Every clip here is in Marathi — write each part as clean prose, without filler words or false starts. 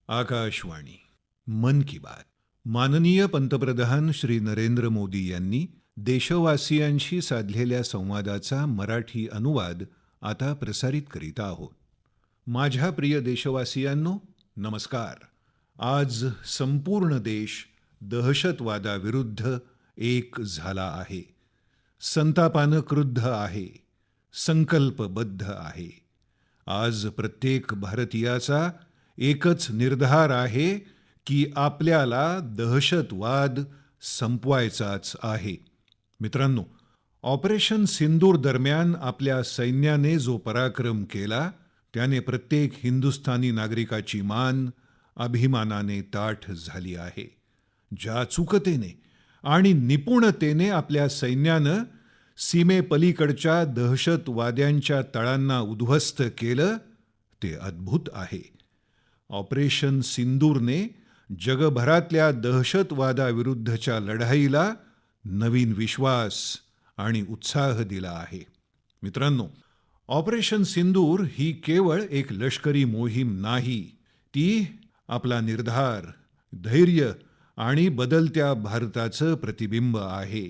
आकाशवाणी मन की बात. माननीय पंतप्रधान श्री नरेंद्र मोदी यांनी देशवासियांशी साधलेल्या संवादाचा मराठी अनुवाद आता प्रसारित करीत आहोत. माझ्या प्रिय देशवासियांनो, नमस्कार. आज संपूर्ण देश दहशतवादाविरुद्ध एक झाला आहे. संतापानं क्रुद्ध आहे, संकल्पबद्ध आहे. आज प्रत्येक भारतीयाचा एकच निर्धार आहे की आपल्याला दहशतवाद संपवायचाच आहे. मित्रांनो, ऑपरेशन सिंदूर दरम्यान आपल्या सैन्याने जो पराक्रम केला त्याने प्रत्येक हिंदुस्थानी नागरिकाची मान अभिमानाने ताठ झाली आहे. ज्या चुकतेने आणि निपुणतेने आपल्या सैन्यानं सीमेपलीकडच्या दहशतवाद्यांच्या तळांना उद्ध्वस्त केलं ते अद्भुत आहे. ऑपरेशन सिंदूरने जगभरातल्या दहशतवादाविरुद्धच्या लढाईला नवीन विश्वास आणि उत्साह दिला आहे. मित्रांनो, ऑपरेशन सिंदूर ही केवळ एक लष्करी मोहीम नाही, ती आपला निर्धार, धैर्य आणि बदलत्या भारताचं प्रतिबिंब आहे.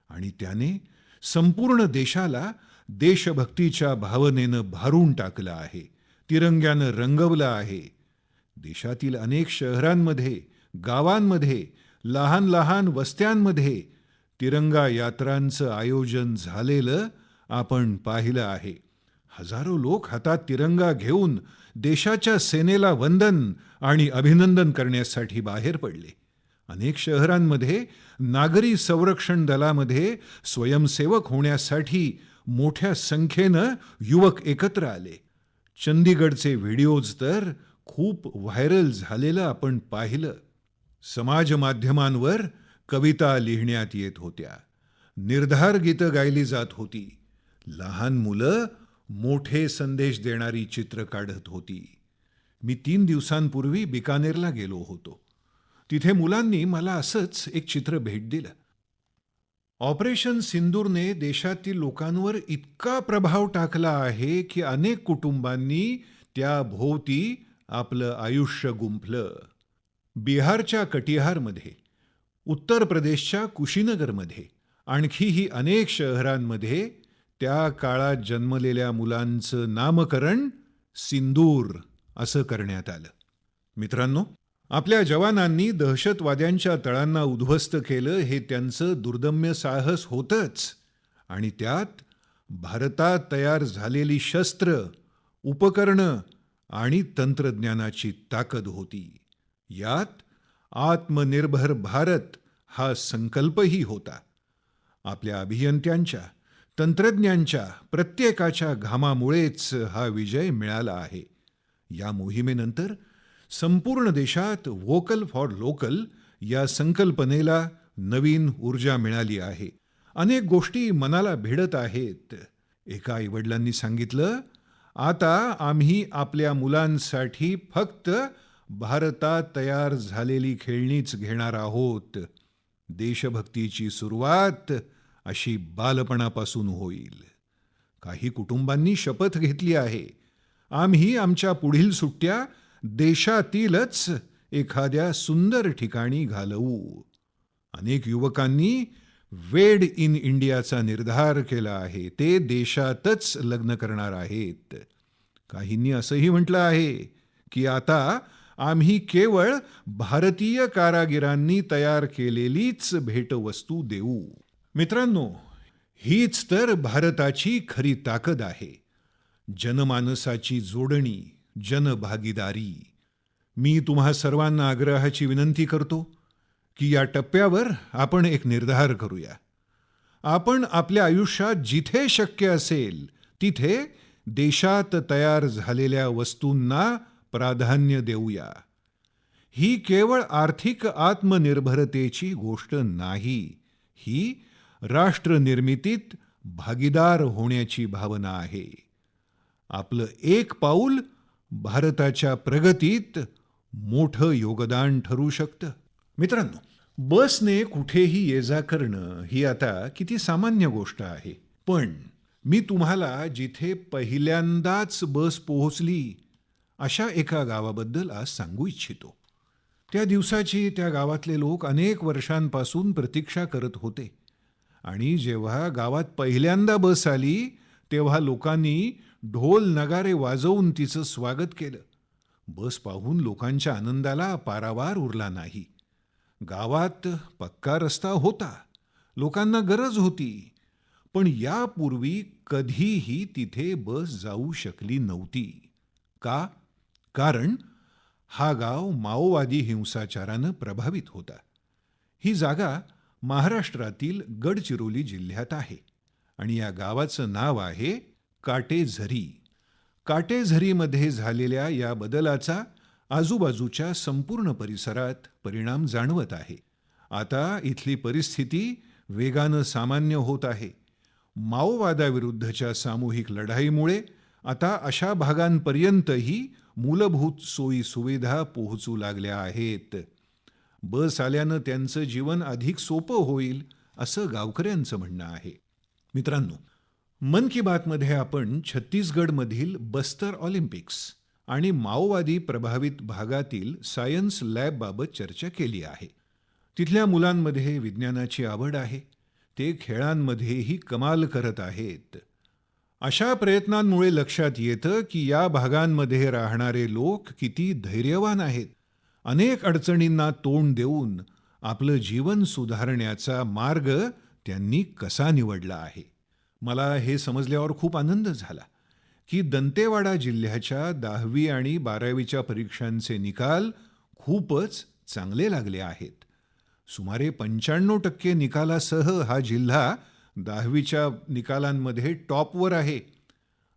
आणि त्याने संपूर्ण देशाला देशभक्तीच्या भावनेनं भारून टाकलं आहे, तिरंग्यानं रंगवलं आहे. देशातील अनेक शहरांमध्ये, गावांमध्ये, लहान लहान वस्त्यांमध्ये तिरंगा यात्रांचं आयोजन झालेलं आपण पाहिलं आहे. हजारो लोक हातात तिरंगा घेऊन देशाच्या सेनेला वंदन आणि अभिनंदन करण्यासाठी बाहेर पडले. अनेक शहरांमध्ये नागरी संरक्षण दलामध्ये स्वयंसेवक होण्यासाठी मोठ्या संख्येनं युवक एकत्र आले. चंदीगडचे व्हिडिओज तर खूप व्हायरल झालेलं आपण पाहिलं. समाज माध्यमांवर कविता लिहिण्यात येत होत्या, निर्धार गीतं गायली जात होती. लहान मुलं मोठे संदेश देणारी चित्र काढत होती. मी 3 दिवसांपूर्वी बिकानेरला गेलो होतो. तिथे मुलांनी मला असंच एक चित्र भेट दिलं. ऑपरेशन सिंदूरने देशातील लोकांवर इतका प्रभाव टाकला आहे की अनेक कुटुंबांनी त्या भोवती आपलं आयुष्य गुंफलं. बिहारच्या कटिहारमध्ये, उत्तर प्रदेशच्या कुशीनगरमध्ये, आणखीही अनेक शहरांमध्ये त्या काळात जन्मलेल्या मुलांचं नामकरण सिंदूर असं करण्यात आलं. मित्रांनो, आपल्या जवानांनी दहशतवाद्यांच्या तळांना उद्ध्वस्त केलं हे त्यांचं दुर्दम्य साहस होतंच. आणि त्यात भारतात तयार झालेली शस्त्र, उपकरणं आणि तंत्रज्ञानाची ताकद होती. यात आत्मनिर्भर भारत हा संकल्पही होता. आपल्या अभियंत्यांच्या, तंत्रज्ञांच्या प्रत्येकाच्या घामामुळेच हा विजय मिळाला आहे. या मोहिमेनंतर संपूर्ण देशात व्होकल फॉर लोकल या संकल्पनेला नवीन ऊर्जा मिळाली आहे. अनेक गोष्टी मनाला भिडत आहेत. एका आईवडिलांनी सांगितलं, आता आम्ही आपल्या मुलांसाठी फक्त भारतात तयार झालेली खेळणीच घेणार आहोत. देशभक्तीची सुरुवात अशी बालपणापासून होईल. काही कुटुंबांनी शपथ घेतली आहे, आम्ही आमच्या पुढील सुट्ट्या देशातीलच एखाद्या सुंदर ठिकाणी घालवू. अनेक युवकांनी वेड इन इंडियाचा निर्धार केला आहे, ते देशातच लग्न करणार आहेत. काहींनी असंही म्हटलं आहे की आता आम्ही केवळ भारतीय कारागिरांनी तयार केलेलीच भेटवस्तू देऊ. मित्रांनो, हीच तर भारताची खरी ताकद आहे. जनमानसाची जोडणी, जनभागीदारी. मी तुम्हा सर्वांना आग्रहाची विनंती करतो की या टप्प्यावर आपण एक निर्धार करूया. आपण आपल्या आयुष्यात जिथे शक्य असेल तिथे देशात तयार झालेल्या वस्तूंना प्राधान्य देऊया. ही केवळ आर्थिक आत्मनिर्भरतेची गोष्ट नाही, ही राष्ट्रनिर्मितीत भागीदार होण्याची भावना आहे. आपलं एक पाऊल भारताच्या प्रगतीत मोठं योगदान ठरू शकतं. मित्रांनो, बसने कुठेही ये जा करणं ही आता किती सामान्य गोष्ट आहे. पण मी तुम्हाला जिथे पहिल्यांदाच बस पोहोचली अशा एका गावाबद्दल आज सांगू इच्छितो. त्या दिवसाची त्या गावातले लोक अनेक वर्षांपासून प्रतीक्षा करत होते आणि जेव्हा गावात पहिल्यांदा बस आली तेव्हा लोकांनी ढोल नगारे वाजवून तिचं स्वागत केलं. बस पाहून लोकांच्या आनंदाला पारावार उरला नाही. गावात पक्का रस्ता होता, लोकांना गरज होती, पण यापूर्वी कधीही तिथे बस जाऊ शकली नव्हती. का? कारण हा गाव माओवादी हिंसाचारानं प्रभावित होता. ही जागा महाराष्ट्रातील गडचिरोली जिल्ह्यात आहे आणि या गावाचं नाव आहे काटेझरी. काटेझरीमध्ये झालेल्या या बदलाचा आजूबाजूच्या संपूर्ण परिसरात परिणाम जाणवत आहे. आता इथली परिस्थिती वेगानं सामान्य होत आहे. माओवादाविरुद्धच्या सामूहिक लढाईमुळे आता अशा भागांपर्यंतही मूलभूत सोयी सुविधा पोहोचू लागल्या आहेत. बस आल्यानं त्यांचं जीवन अधिक सोपं होईल असं गावकऱ्यांचं म्हणणं आहे. मित्रांनो, मन की बातमध्ये आपण छत्तीसगडमधील बस्तर ऑलिम्पिक्स आणि माओवादी प्रभावित भागातील सायन्स लॅबबाबत चर्चा केली आहे. तिथल्या मुलांमध्ये विज्ञानाची आवड आहे. ते खेळांमध्येही कमाल करत आहेत. अशा प्रयत्नांमुळे लक्षात येतं की या भागांमध्ये राहणारे लोक किती धैर्यवान आहेत. अनेक अडचणींना तोंड देऊन आपलं जीवन सुधारण्याचा मार्ग त्यांनी कसा निवडला आहे. मला हे समजल्यावर खूप आनंद झाला की दंतेवाडा जिल्ह्याच्या 10वी आणि 12वीच्या परीक्षांचे निकाल खूपच चांगले लागले आहेत. सुमारे 95% निकालासह हा जिल्हा 10वीच्या निकालांमध्ये टॉपवर आहे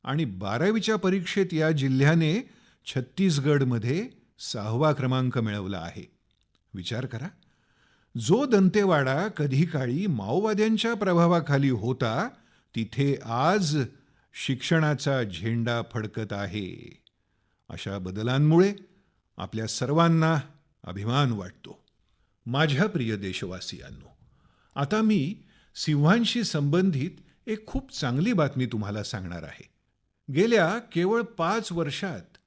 आणि 12वीच्या परीक्षेत या जिल्ह्याने छत्तीसगडमध्ये 6वा क्रमांक मिळवला आहे. विचार करा, जो दंतेवाडा कधी काळी माओवाद्यांच्या प्रभावाखाली होता तिथे आज शिक्षणाचा झेंडा फडकत आहे. अशा बदलांमुळे आपल्या सर्वांना अभिमान वाटतो. माझ्या प्रिय देशवासियांनो, आता मी सिंहांशी संबंधित एक खूप चांगली बातमी तुम्हाला सांगणार आहे. गेल्या केवळ 5 वर्षात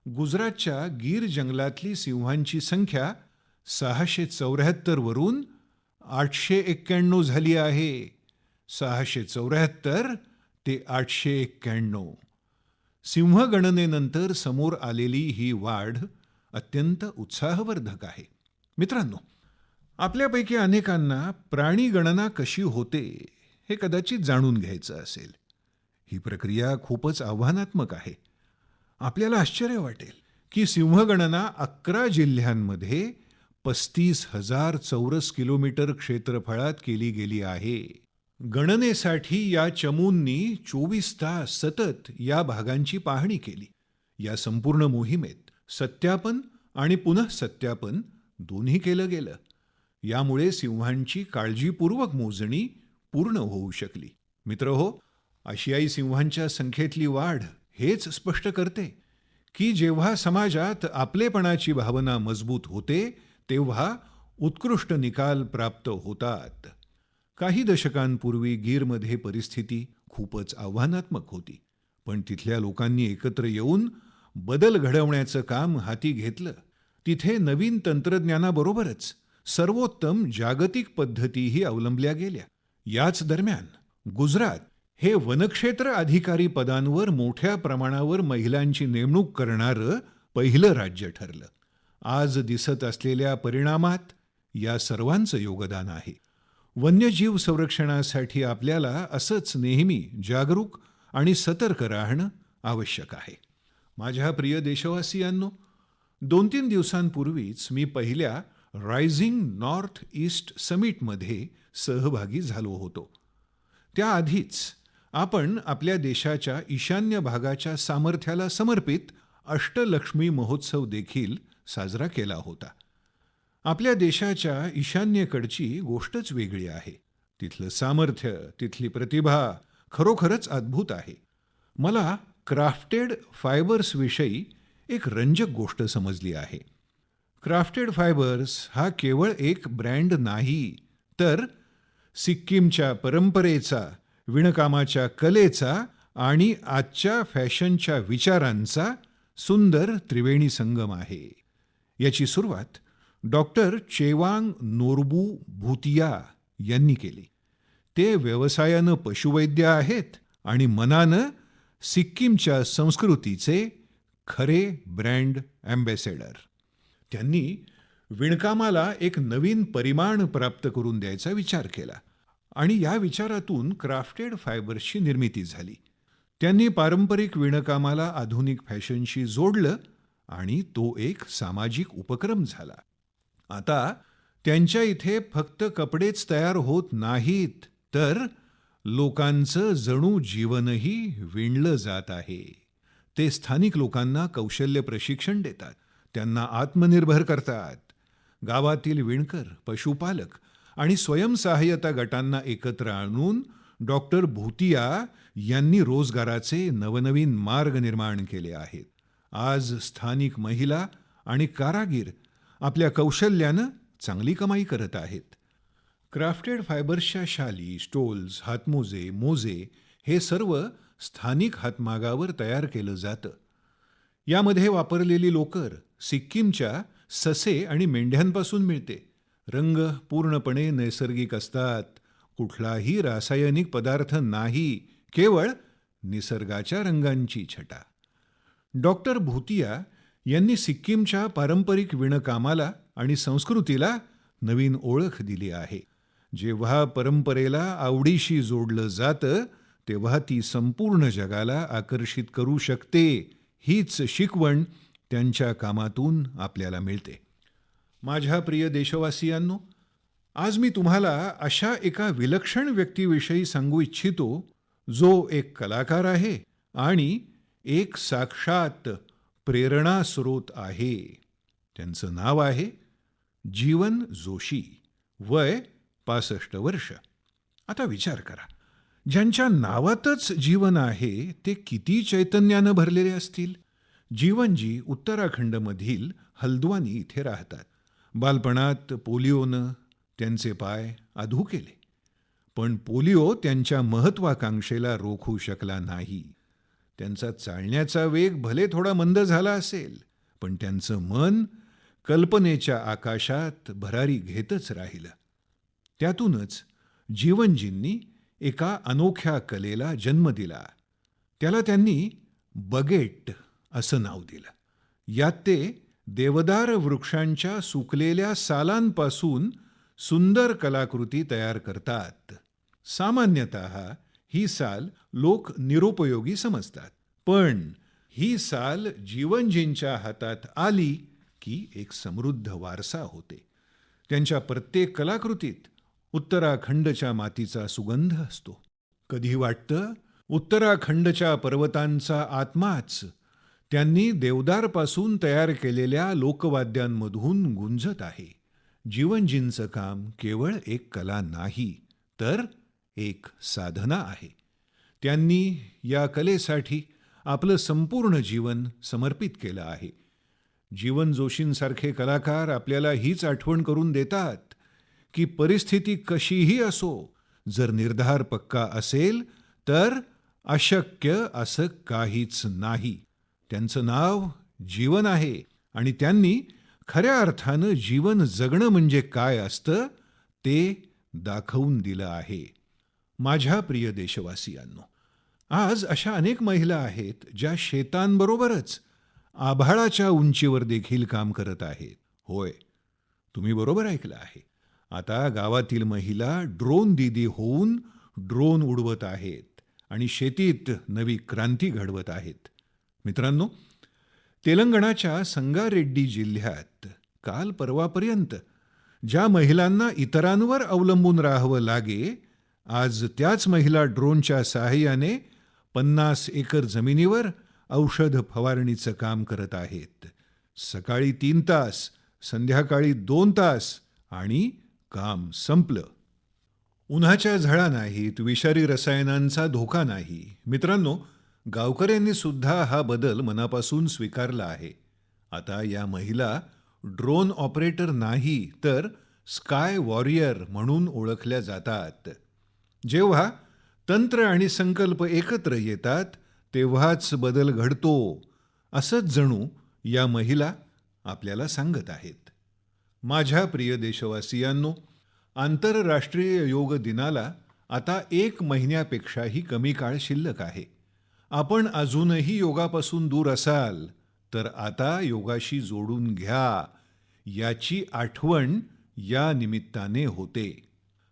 गुजरातच्या गीर जंगलातली सिंहांची संख्या 674 वरून 891 झाली आहे. 674 ते 891. सिंहगणनेनंतर समोर आलेली ही वाढ अत्यंत उत्साहवर्धक आहे. मित्रांनो, आपल्यापैकी अनेकांना प्राणी गणना कशी होते हे कदाचित जाणून घ्यायचं असेल. ही प्रक्रिया खूपच आव्हानात्मक आहे. आपल्याला आश्चर्य वाटेल की सिंहगणना 11 जिल्ह्यांमध्ये 35,000 चौरस किलोमीटर क्षेत्रफळात केली गेली आहे. गणनेसाठी या चमूंनी 24 तास सतत या भागांची पाहणी केली. या संपूर्ण मोहिमेत सत्यापन आणि पुन्हा सत्यापन दोन्ही केलं गेलं. यामुळे सिंहांची काळजीपूर्वक मोजणी पूर्ण होऊ शकली. मित्रहो, आशियाई सिंहांच्या संख्येतली वाढ हेच स्पष्ट करते की जेव्हा समाजात आपलेपणाची भावना मजबूत होते तेव्हा उत्कृष्ट निकाल प्राप्त होतात. काही दशकांपूर्वी गीरमध्ये परिस्थिती खूपच आव्हानात्मक होती, पण तिथल्या लोकांनी एकत्र येऊन बदल घडवण्याचं काम हाती घेतलं. तिथे नवीन तंत्रज्ञानाबरोबरच सर्वोत्तम जागतिक पद्धतीही अवलंबल्या गेल्या. याच दरम्यान गुजरात हे वनक्षेत्र अधिकारी पदांवर मोठ्या प्रमाणावर महिलांची नेमणूक करणारं पहिलं राज्य ठरलं. आज दिसत असलेल्या परिणामात या सर्वांचं योगदान आहे. वन्यजीव संरक्षणासाठी आपल्याला असंच नेहमी जागरूक आणि सतर्क राहणं आवश्यक आहे. माझ्या प्रिय देशवासियांनो, 2-3 दिवसांपूर्वीच मी पहिल्या रायझिंग नॉर्थ ईस्ट समिटमध्ये सहभागी झालो होतो. त्याआधीच आपण आपल्या देशाच्या ईशान्य भागाच्या सामर्थ्याला समर्पित अष्टलक्ष्मी महोत्सव देखील साजरा केला होता. आपल्या देशाच्या ईशान्येकडची गोष्टच वेगळी आहे. तिथलं सामर्थ्य, तिथली प्रतिभा खरोखरच अद्भुत आहे. मला क्राफ्टेड फायबर्स विषयी एक रंजक गोष्ट समजली आहे. क्राफ्टेड फायबर्स हा केवळ एक ब्रँड नाही, तर सिक्कीमच्या परंपरेचा, विणकामाच्या कलेचा आणि आजच्या फॅशनच्या विचारांचा सुंदर त्रिवेणी संगम आहे. याची सुरुवात डॉक्टर चेवांग नोरबू भूतिया यांनी केली. ते व्यवसायानं पशुवैद्य आहेत आणि मनानं सिक्कीमच्या संस्कृतीचे खरे ब्रँड अँबॅसेडर. त्यांनी विणकामाला एक नवीन परिमाण प्राप्त करून द्यायचा विचार केला आणि या विचारातून क्राफ्टेड फायबर्सची निर्मिती झाली. त्यांनी पारंपरिक विणकामाला आधुनिक फॅशनशी जोडलं आणि तो एक सामाजिक उपक्रम झाला. आता त्यांच्या इथे फक्त कपडेच तयार होत नाहीत, तर लोकांचं जणू जीवनही विणलं जात आहे. ते स्थानिक लोकांना कौशल्य प्रशिक्षण देतात, त्यांना आत्मनिर्भर करतात. गावातील विणकर, पशुपालक आणि स्वयंसहाय्यता गटांना एकत्र आणून डॉक्टर भूतिया यांनी रोजगाराचे नवनवीन मार्ग निर्माण केले आहेत. आज स्थानिक महिला आणि कारागीर आपल्या कौशल्यानं चांगली कमाई करत आहेत. क्राफ्टेड फायबर्सच्या शाली, स्टोल्स, हातमोजे, मोजे हे सर्व स्थानिक हातमागावर तयार केलं जातं. यामध्ये वापरलेली लोकर सिक्कीमच्या ससे आणि मेंढ्यांपासून मिळते. रंग पूर्णपणे नैसर्गिक असतात. कुठलाही रासायनिक पदार्थ नाही, केवळ निसर्गाच्या रंगांची छटा. डॉक्टर भूतिया यांनी सिक्कीमच्या पारंपरिक विणकामाला आणि संस्कृतीला नवीन ओळख दिली आहे. जेव्हा परंपरेला आवडीशी जोडलं जातं तेव्हा ती संपूर्ण जगाला आकर्षित करू शकते. हीच शिकवण त्यांच्या कामातून आपल्याला मिळते. माझ्या प्रिय देशवासियांनो, आज मी तुम्हाला अशा एका विलक्षण व्यक्तीविषयी सांगू इच्छितो जो एक कलाकार आहे आणि एक साक्षात प्रेरणा स्रोत आहे. त्यांचं नाव आहे जीवन जोशी. वय 65 वर्ष. आता विचार करा, ज्यांच्या नावातच जीवन आहे ते किती चैतन्यानं भरलेले असतील. जीवनजी उत्तराखंडमधील हल्द्वानी इथे राहतात. बालपणात पोलिओनं त्यांचे पाय अधू केले, पण पोलिओ त्यांच्या महत्वाकांक्षेला रोखू शकला नाही. त्यांचा चालण्याचा वेग भले थोडा मंद झाला असेल, पण त्यांचं मन कल्पनेच्या आकाशात भरारी घेतच राहिलं. त्यातूनच जीवनजींनी एका अनोख्या कलेला जन्म दिला. त्याला त्यांनी बगेट असं नाव दिलं. यात ते देवदार वृक्षांच्या सुकलेल्या सालांपासून सुंदर कलाकृती तयार करतात. सामान्यतः ही साल लोक निरुपयोगी समजतात, पण ही साल जीवनजींच्या हातात आली की एक समृद्ध वारसा होते. त्यांच्या प्रत्येक कलाकृतीत उत्तराखंडच्या मातीचा सुगंध असतो. कधी वाटतं उत्तराखंडच्या पर्वतांचा आत्माच त्यांनी देवदारपासून तयार केलेल्या लोकवाद्यांमधून गुंजत आहे. जीवनजींचं काम केवळ एक कला नाही, तर एक साधना आहे. त्यांनी या कलेसाठी आपलं संपूर्ण जीवन समर्पित केलं आहे. जीवन जोशींसारखे कलाकार आपल्याला हीच आठवण करून देतात की परिस्थिती कशीही असो, जर निर्धार पक्का असेल तर अशक्य असं काहीच नाही. त्यांचं नाव जीवन आहे आणि त्यांनी खऱ्या अर्थानं जीवन जगणं म्हणजे काय असतं ते दाखवून दिलं आहे. माझ्या प्रिय देशवासियांनो, आज अशा अनेक महिला आहेत ज्या शेतांबरोबरच आभाळाच्या उंचीवर देखील काम करत आहेत. होय, तुम्ही बरोबर ऐकलं आहे. आता गावातील महिला ड्रोन दीदी होऊन ड्रोन उडवत आहेत आणि शेतीत नवी क्रांती घडवत आहेत. मित्रांनो, तेलंगणाच्या संगारेड्डी जिल्ह्यात काल परवापर्यंत ज्या महिलांना इतरांवर अवलंबून राहावं लागे, आज त्याच महिला ड्रोनच्या सहाय्याने 50 एकर जमिनीवर औषध फवारणीचं काम करत आहेत. सकाळी 3 तास, संध्याकाळी 2 तास आणि काम संपलं. उन्हाच्या झळा नाहीत, विषारी रसायनांचा धोका नाही. मित्रांनो, गावकऱ्यांनी सुद्धा हा बदल मनापासून स्वीकारला आहे. आता या महिला ड्रोन ऑपरेटर नाही, तर स्काय वॉरियर म्हणून ओळखल्या जातात. जेव्हा तंत्र आणि संकल्प एकत्र येतात तेव्हाच बदल घडतो. असंच जणू या महिला आपल्याला सांगत आहेत. माझ्या प्रिय देशवासियांनो, आंतरराष्ट्रीय योग दिनाला आता 1 महिन्यापेक्षाही कमी काळ शिल्लक आहे. आपण अजूनही योगापासून दूर असाल तर आता योगाशी जोडून घ्या, याची आठवण या निमित्ताने होते.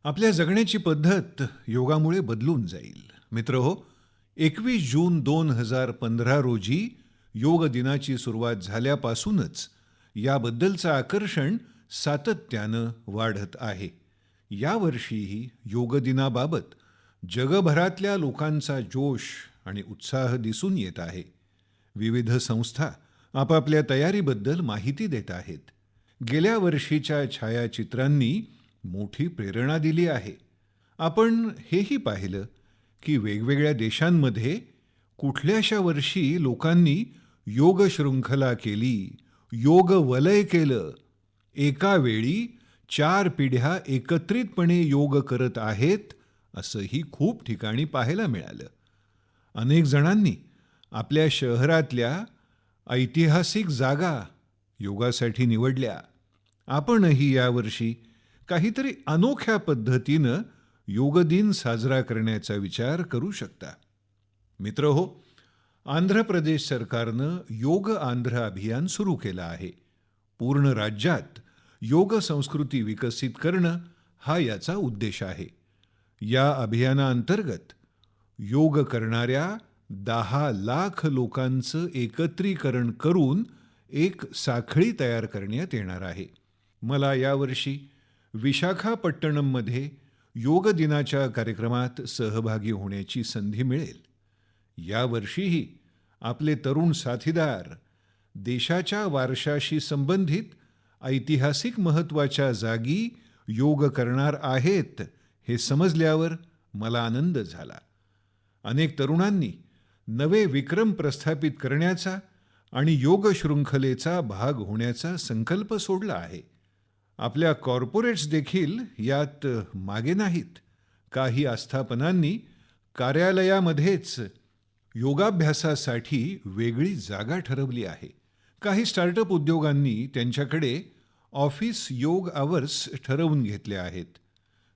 आपल्या जगण्याची पद्धत योगामुळे बदलून जाईल. मित्रहो, 21 जून 2015 रोजी योग दिनाची सुरुवात झाल्यापासूनच याबद्दलचं आकर्षण सातत्यानं वाढत आहे. यावर्षीही योग दिनाबाबत जगभरातल्या लोकांचा जोश आणि उत्साह दिसून येत आहे. विविध संस्था आपापल्या तयारीबद्दल माहिती देत आहेत. गेल्या वर्षीच्या छायाचित्रांनी मोठी प्रेरणा दिली आहे. आपण हेही पाहिलं की वेगवेगळ्या देशांमध्ये कुठल्याशा वर्षी लोकांनी योग शृंखला केली, योग वलय केलं. एका वेळी 4 पिढ्या एकत्रितपणे योग करत आहेत, असंही खूप ठिकाणी पाहायला मिळालं. अनेक जणांनी आपल्या शहरातल्या ऐतिहासिक जागा योगासाठी निवडल्या. आपणही यावर्षी काहीतरी अनोख्या पद्धतीनं योग दिन साजरा करण्याचा विचार करू शकता. मित्रहो, आंध्र प्रदेश सरकारनं योग आंध्र अभियान सुरू केलं आहे. पूर्ण राज्यात योग संस्कृती विकसित करणं हा याचा उद्देश आहे. या अभियानाअंतर्गत योग करणाऱ्या 10 लाख लोकांचं एकत्रीकरण करून एक साखळी तयार करण्यात येणार आहे. मला यावर्षी विशाखापट्टणममध्ये योग दिनाच्या कार्यक्रमात सहभागी होण्याची संधी मिळेल. यावर्षीही आपले तरुण साथीदार देशाच्या वारशाशी संबंधित ऐतिहासिक महत्त्वाच्या जागी योग करणार आहेत हे समजल्यावर मला आनंद झाला. अनेक तरुणांनी नवे विक्रम प्रस्थापित करण्याचा आणि योग शृंखलेचा भाग होण्याचा संकल्प सोडला आहे. आपल्या कॉर्पोरेट्स देखील यात मागे नाहीत. काही आस्थापनांनी कार्यालयामध्येच योगाभ्यासासाठी वेगळी जागा ठरवली आहे. काही स्टार्टअप उद्योगांनी त्यांच्याकडे ऑफिस योग अवर्स ठरवून घेतले आहेत.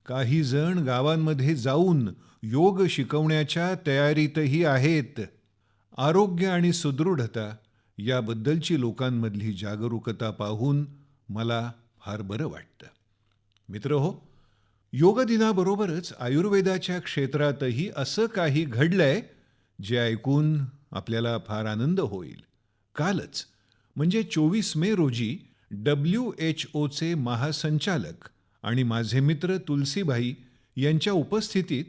काही जण गावांमध्ये जाऊन योग शिकवण्याच्या तयारीतही आहेत. आरोग्य आणि सुदृढता याबद्दलची लोकांमधली जागरूकता पाहून मला फार बरं वाटतं. मित्रहो, योग दिनाबरोबरच आयुर्वेदाच्या क्षेत्रातही असं काही घडलंय जे ऐकून आपल्याला फार आनंद होईल. कालच म्हणजे 24 मे रोजी WHOचे महासंचालक आणि माझे मित्र तुलसीबाई यांच्या उपस्थितीत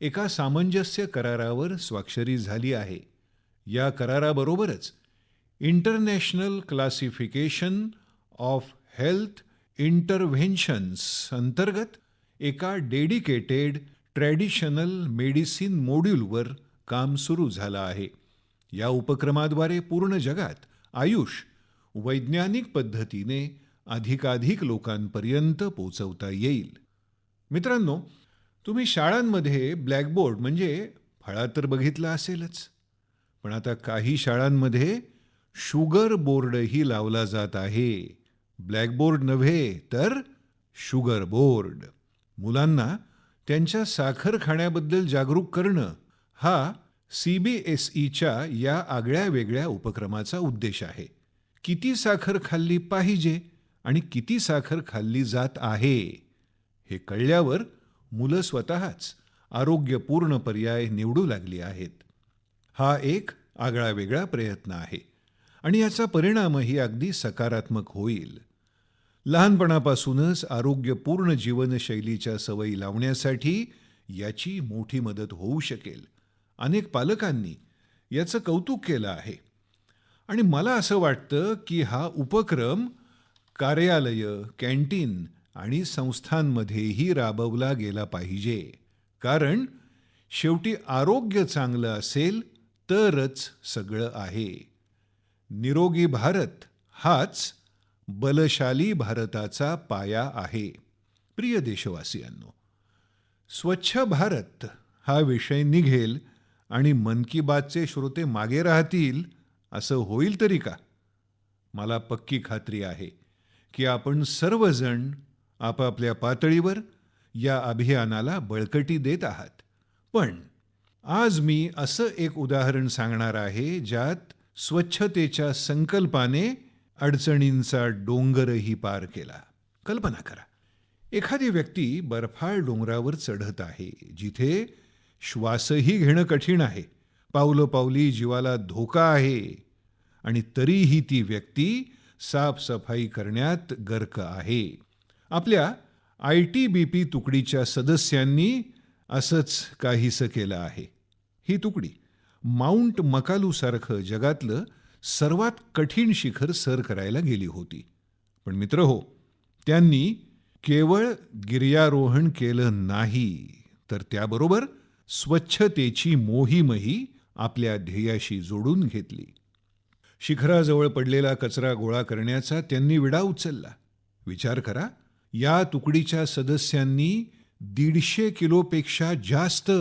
एका सामंजस्य करारावर स्वाक्षरी झाली आहे. या कराराबरोबरच international classification of health interventions अंतर्गत एका डेडिकेटेड ट्रॅडिशनल मेडिसिन मॉड्यूलवर काम सुरू झालं आहे. या उपक्रमाद्वारे पूर्ण जगात आयुष वैज्ञानिक पद्धतीने अधिकाधिक लोकांपर्यंत पोहोचवता येईल. मित्रांनो, तुम्ही शाळांमध्ये ब्लॅकबोर्ड म्हणजे फळा तर बघितला असेलच, पण आता काही शाळांमध्ये शुगर बोर्डही लावला जात आहे. ब्लॅकबोर्ड नव्हे तर शुगर बोर्ड. मुलांना त्यांच्या साखर खाण्याबद्दल जागरूक करणं हा CBSEच्या या आगळ्या वेगळ्या उपक्रमाचा उद्देश आहे. किती साखर खाल्ली पाहिजे आणि किती साखर खाल्ली जात आहे हे कळल्यावर मुलं स्वतःच आरोग्यपूर्ण पर्याय निवडू लागली आहेत. हा एक आगळा वेगळा प्रयत्न आहे आणि याचा परिणामही अगदी सकारात्मक होईल. लहानपणापासूनच आरोग्यपूर्ण जीवनशैलीच्या सवयी लावण्यासाठी याची मोठी मदत होऊ शकेल. अनेक पालकांनी याचं कौतुक केलं आहे आणि मला असं वाटतं की हा उपक्रम कार्यालय, कॅन्टीन आणि संस्थांमध्येही राबवला गेला पाहिजे. कारण शेवटी आरोग्य चांगलं असेल तरच सगळं आहे. निरोगी भारत हाच बलशाली भारताचा पाया आहे. प्रिय देशवासियांनो, स्वच्छ भारत हा विषय निघेल आणि मन की बातचे श्रोते मागे राहतील असं होईल तरी का? मला पक्की खात्री आहे की आपण सर्वजण आपापल्या पातळीवर या अभियानाला बळकटी देत आहात. पण आज मी असं एक उदाहरण सांगणार आहे ज्यात स्वच्छतेच्या संकल्पाने अडचणींचा डोंगरही पार केला. कल्पना करा, एखादी व्यक्ती बर्फाळ डोंगरावर चढत आहे, जिथे श्वासही घेणं कठीण आहे, पावलोपावली जीवाला धोका आहे, आणि तरीही ती व्यक्ती साफसफाई करण्यात गर्क आहे. आपल्या ITBP तुकडीच्या सदस्यांनी असंच काहीसं केलं आहे. ही तुकडी माउंट मकालू सारखं जगातलं सर्वात कठीण शिखर सर करायला गेली होती. पण मित्रहो, त्यांनी केवळ गिर्यारोहण केलं नाही, तर त्याबरोबर स्वच्छतेची मोहीमही आपल्या ध्येयाशी जोडून घेतली. शिखराजवळ पडलेला कचरा गोळा करण्याचा त्यांनी विडा उचलला. विचार करा, या तुकडीच्या सदस्यांनी 150 किलोपेक्षा जास्त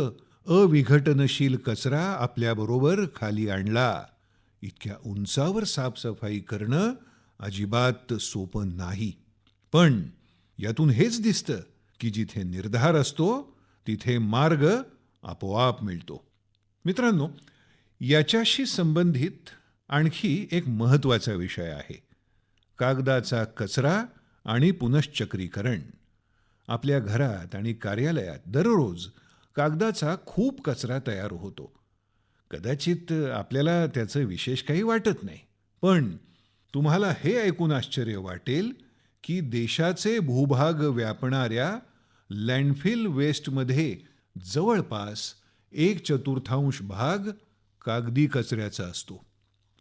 अविघटनशील कचरा आपल्याबरोबर खाली आणला. इतक्या उंचावर साफसफाई करणं अजिबात सोपं नाही. पण यातून हेच दिसतं की जिथे निर्धार असतो तिथे मार्ग आपोआप मिळतो. मित्रांनो, याच्याशी संबंधित आणखी एक महत्त्वाचा विषय आहे, कागदाचा कचरा आणि पुनश्चक्रीकरण. आपल्या घरात आणि कार्यालयात दररोज कागदाचा खूप कचरा तयार होतो. कदाचित आपल्याला त्याचं विशेष काही वाटत नाही, पण तुम्हाला हे ऐकून आश्चर्य वाटेल की देशाचे भूभाग व्यापणाऱ्या लँडफिल वेस्टमध्ये जवळपास 1/4 भाग कागदी कचऱ्याचा असतो.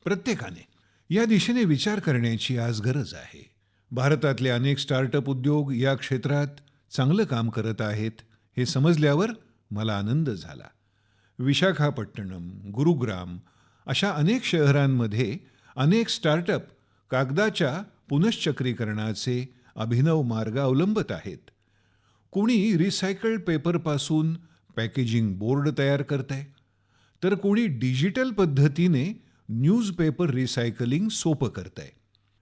प्रत्येकाने या दिशेने विचार करण्याची आज गरज आहे. भारतातले अनेक स्टार्टअप उद्योग या क्षेत्रात चांगलं काम करत आहेत हे समजल्यावर मला आनंद झाला. विशाखापट्टणम, गुरुग्राम अशा अनेक शहरांमध्ये अनेक स्टार्टअप कागदाच्या पुनश्चक्रीकरणाचे अभिनव मार्ग अवलंबत आहेत. कोणी रिसायकल्ड पेपरपासून पॅकेजिंग बोर्ड तयार करतंय, तर कोणी डिजिटल पद्धतीने न्यूजपेपर रिसायकलिंग सोपं करतंय.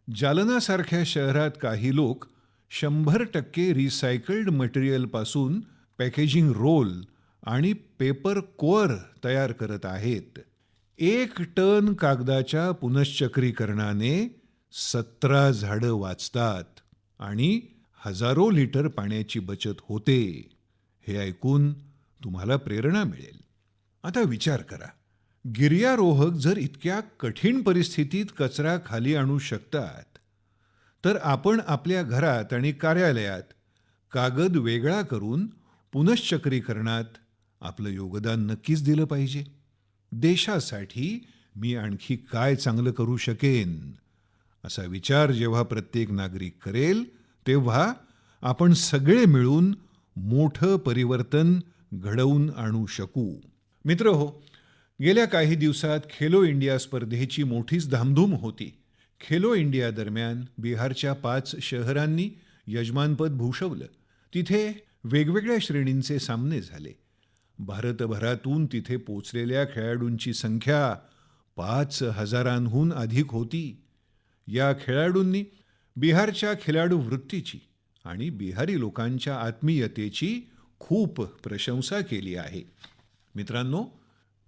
जालनासारख्या शहरात काही लोक 100% रिसायकल्ड मटेरियलपासून पॅकेजिंग रोल आणि पेपर कोअर तयार करत आहेत. 1 टन कागदाच्या पुनश्चक्रीकरणाने 17 झाडं वाचतात आणि हजारो लिटर पाण्याची बचत होते. हे ऐकून तुम्हाला प्रेरणा मिळेल. आता विचार करा, गिर्यारोहक जर इतक्या कठीण परिस्थितीत कचरा खाली आणू शकतात, तर आपण आपल्या घरात आणि कार्यालयात कागद वेगळा करून पुनश्चक्रीकरणात आपलं योगदान नक्कीच दिलं पाहिजे. देशासाठी मी आणखी काय चांगलं करू शकेन, असा विचार जेव्हा प्रत्येक नागरिक करेल, तेव्हा आपण सगळे मिळून मोठं परिवर्तन घडवून आणू शकू. मित्रहो, गेल्या काही दिवसात खेलो इंडिया स्पर्धेची मोठीच धामधूम होती. खेलो इंडिया दरम्यान बिहारच्या 5 शहरांनी यजमानपद भूषवलं. तिथे वेगवेगळ्या श्रेणींचे सामने झाले. भारतभरातून तिथे पोचलेल्या खेळाडूंची संख्या 5,000हून अधिक होती. या खेळाडूंनी बिहारच्या खेळाडू वृत्तीची आणि बिहारी लोकांच्या आत्मीयतेची खूप प्रशंसा केली आहे. मित्रांनो,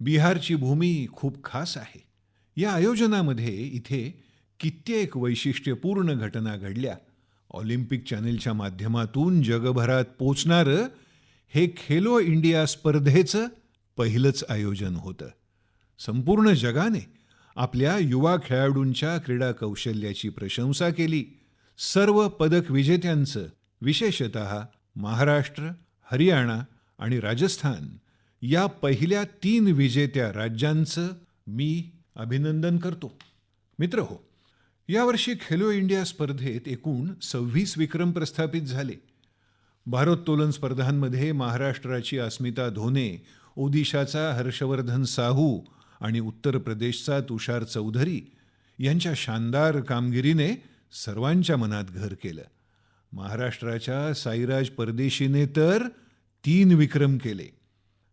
बिहारची भूमी खूप खास आहे. या आयोजनामध्ये इथे कित्येक वैशिष्ट्यपूर्ण घटना घडल्या. ऑलिम्पिक चॅनेलच्या माध्यमातून जगभरात पोचणारं हे खेलो इंडिया स्पर्धेचं पहिलंच आयोजन होतं. संपूर्ण जगाने आपल्या युवा खेळाडूंच्या क्रीडा कौशल्याची प्रशंसा केली. सर्व पदक विजेत्यांचं, विशेषतः महाराष्ट्र, हरियाणा आणि राजस्थान या पहिल्या 3 विजेत्या राज्यांचं मी अभिनंदन करतो. मित्रहो, यावर्षी खेलो इंडिया स्पर्धेत एकूण 26 विक्रम प्रस्थापित झाले. भारोत्तोलन स्पर्धांमध्ये महाराष्ट्राची अस्मिता धोने, ओदिशाचा हर्षवर्धन साहू आणि उत्तर प्रदेशचा तुषार चौधरी यांच्या शानदार कामगिरीने सर्वांच्या मनात घर केलं. महाराष्ट्राच्या साईराज परदेशीने तर 3 विक्रम केले.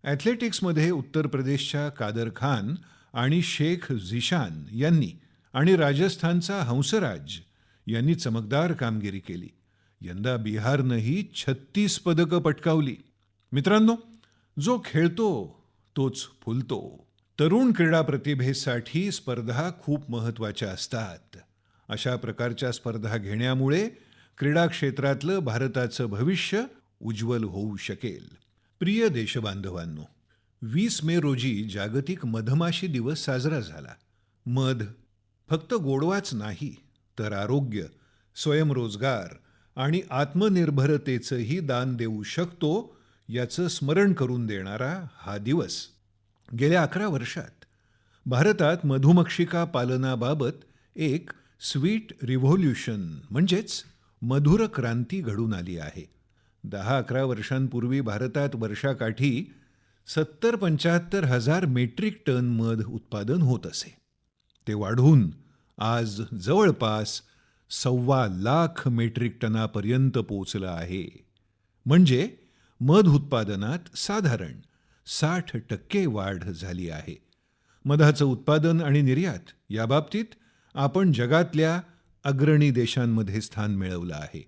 ॲथलेटिक्समध्ये उत्तर प्रदेशच्या कादर खान आणि शेख झिशान यांनी आणि राजस्थानचा हंसराज यांनी चमकदार कामगिरी केली. यंदा बिहारनंही 36 पदकं पटकावली. मित्रांनो, जो खेळतो तोच फुलतो. तरुण क्रीडा प्रतिभेसाठी स्पर्धा खूप महत्त्वाच्या असतात. अशा प्रकारच्या स्पर्धा घेण्यामुळे क्रीडा क्षेत्रातलं भारताचं भविष्य उज्ज्वल होऊ शकेल. प्रिय देशबांधवांनो, 20 मे रोजी जागतिक मधमाशी दिवस साजरा झाला. मध फक्त गोडवाच नाही तर आरोग्य, स्वयंरोजगार आणि आत्मनिर्भरतेचंही दान देऊ शकतो याचं स्मरण करून देणारा हा दिवस. गेल्या 11 वर्षात भारतात मधुमक्षिका पालनाबाबत एक स्वीट रिव्होल्यूशन म्हणजेच मधुर क्रांती घडून आली आहे. 10-11 वर्षांपूर्वी भारतात वर्षाकाठी 70-75 हजार मेट्रिक टन मध उत्पादन होत असे. ते वाढून आज जवळपास 1.25 लाख मेट्रिक टनापर्यंत पोहोचलं आहे. म्हणजे मध उत्पादनात साधारण 60% वाढ झाली आहे. मधाचं उत्पादन आणि निर्यात याबाबतीत आपण जगातल्या अग्रणी देशांमध्ये स्थान मिळवलं आहे.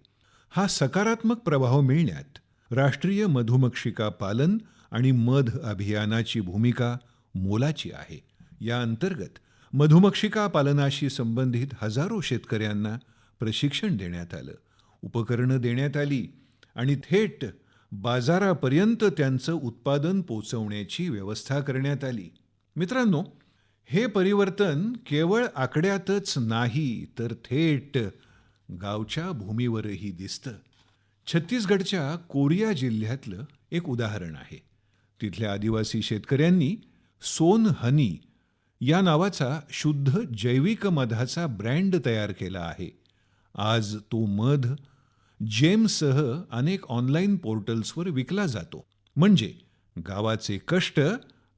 हा सकारात्मक प्रभाव मिळण्यात राष्ट्रीय मधुमक्षिका पालन आणि मध अभियानाची भूमिका मोलाची आहे. या अंतर्गत मधुमक्षिका पालनाशी संबंधित हजारो शेतकऱ्यांना प्रशिक्षण देण्यात आलं, उपकरणं देण्यात आली आणि थेट बाजारापर्यंत त्यांचं उत्पादन पोहोचवण्याची व्यवस्था करण्यात आली. मित्रांनो, हे परिवर्तन केवळ आकड्यातच नाही तर थेट गावच्या भूमीवरही दिसतं. छत्तीसगडच्या कोरिया जिल्ह्यातलं एक उदाहरण आहे. तिथल्या आदिवासी शेतकऱ्यांनी सोन हनी या नावाचा शुद्ध जैविक मधाचा ब्रँड तयार केला आहे. आज तो मध जेमसह अनेक ऑनलाईन पोर्टल्सवर विकला जातो. म्हणजे गावाचे कष्ट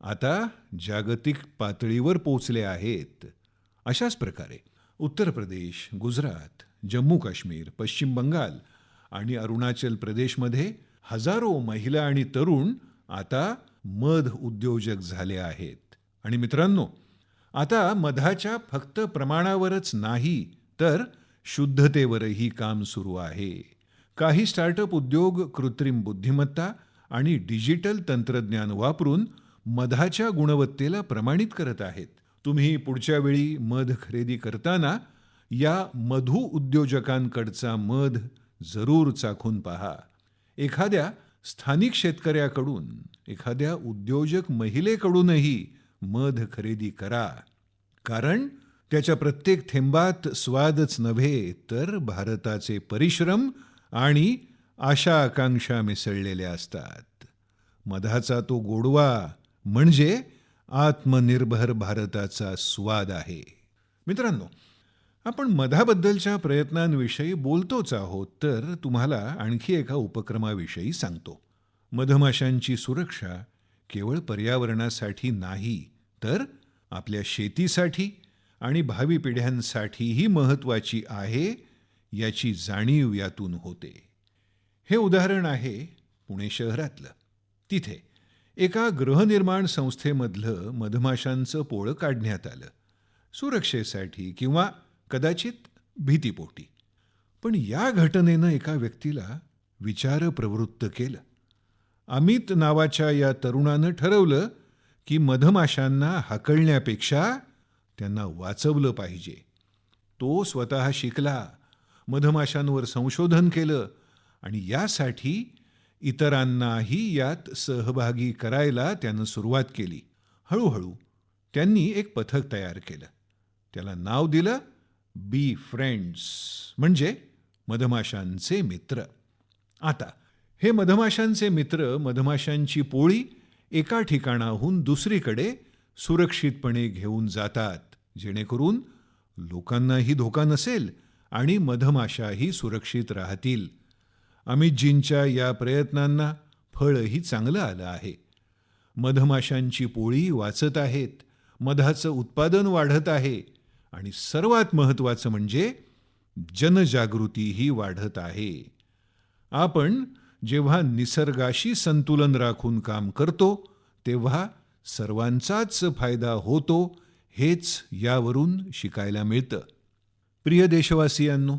आता जागतिक पातळीवर पोचले आहेत. अशाच प्रकारे उत्तर प्रदेश, गुजरात, जम्मू काश्मीर, पश्चिम बंगाल आणि अरुणाचल प्रदेशमध्ये हजारो महिला आणि तरुण आता मध उद्योजक झाले आहेत. आणि मित्रांनो, आता मधाच्या फक्त प्रमाणावरच नाही तर शुद्धतेवरही काम सुरू आहे. काही स्टार्टअप उद्योग कृत्रिम बुद्धिमत्ता आणि डिजिटल तंत्रज्ञान वापरून मधाच्या गुणवत्तेला प्रमाणित करत आहेत. तुम्ही पुढच्या वेळी मध खरेदी करताना या मधु उद्योजकांकडचा मध जरूर चाखून पहा. एखाद्या स्थानिक शेतकऱ्याकडून, एखाद्या उद्योजक महिलेकडूनही मध खरेदी करा. कारण त्याच्या प्रत्येक थेंबात स्वादच नव्हे तर भारताचे परिश्रम आणि आशा आकांक्षा मिसळलेल्या असतात. मधाचा तो गोडवा म्हणजे आत्मनिर्भर भारताचा स्वाद आहे. मित्रांनो, आपण मधाबद्दलच्या प्रयत्नांविषयी बोलतोच आहोत तर तुम्हाला आणखी एका उपक्रमाविषयी सांगतो. मधमाशांची सुरक्षा केवळ पर्यावरणासाठी नाही तर आपल्या शेतीसाठी आणि भावी पिढ्यांसाठीही महत्त्वाची आहे याची जाणीव यातून होते. हे उदाहरण आहे पुणे शहरातलं. तिथे एका गृहनिर्माण संस्थेमधलं मधमाशांचं पोळं काढण्यात आलं, सुरक्षेसाठी किंवा कदाचित भीतीपोटी. पण या घटनेनं एका व्यक्तीला विचारप्रवृत्त केलं. अमित नावाच्या या तरुणानं ठरवलं की मधमाशांना हाकलण्यापेक्षा त्यांना वाचवलं पाहिजे. तो स्वतः शिकला, मधमाशांवर संशोधन केलं आणि यासाठी इतरांनाही यात सहभागी करायला त्यानं सुरुवात केली. हळूहळू त्यांनी एक पथक तयार केलं. त्याला नाव दिलं बी फ्रेंड्स, म्हणजे मधमाशांचे मित्र. आता हे मधमाशांचे मित्र मधमाशांची पोळी एका ठिकाणाहून दुसरीकडे सुरक्षितपणे घेऊन जातात, जेणेकरून लोकांनाही धोका नसेल आणि मधमाशाही सुरक्षित राहतील. अमितजींच्या या प्रयत्नांना फळही चांगलं आलं आहे. मधमाशांची पोळी वाचत आहेत, मधाचं उत्पादन वाढत आहे आणि सर्वात महत्त्वाचं म्हणजे जनजागृतीही वाढत आहे. आपण जेव्हा निसर्गाशी संतुलन राखून काम करतो तेव्हा सर्वांचाच फायदा होतो हेच यावरून शिकायला मिळतं. प्रिय देशवासियांनो,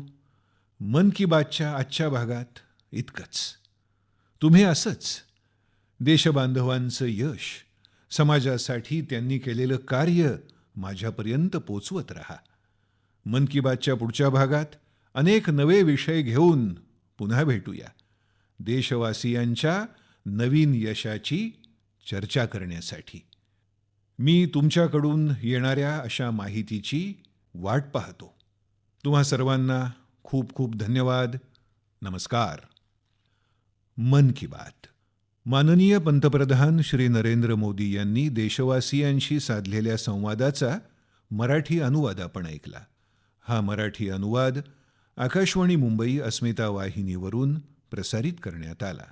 मन की बातच्या आजच्या भागात इतकंच. तुम्ही असंच देशबांधवांचं यश, समाजासाठी त्यांनी केलेलं कार्य माझ्यापर्यंत पोचवत रहा. मन की बातच्या पुढच्या भागात अनेक नवे विषय घेऊन पुन्हा भेटूया, देशवासियांच्या नवीन यशाची चर्चा करण्यासाठी. मी तुमच्याकडून येणाऱ्या अशा माहितीची वाट पाहतो. तुम्हा सर्वांना खूप खूप धन्यवाद. नमस्कार. मन की बात. माननीय पंतप्रधान श्री नरेंद्र मोदी यांनी देशवासियांशी साधलेल्या संवादाचा मराठी अनुवाद आपण ऐकला. हा मराठी अनुवाद आकाशवाणी मुंबई अस्मिता वाहिनीवरून प्रसारित करण्यात आला.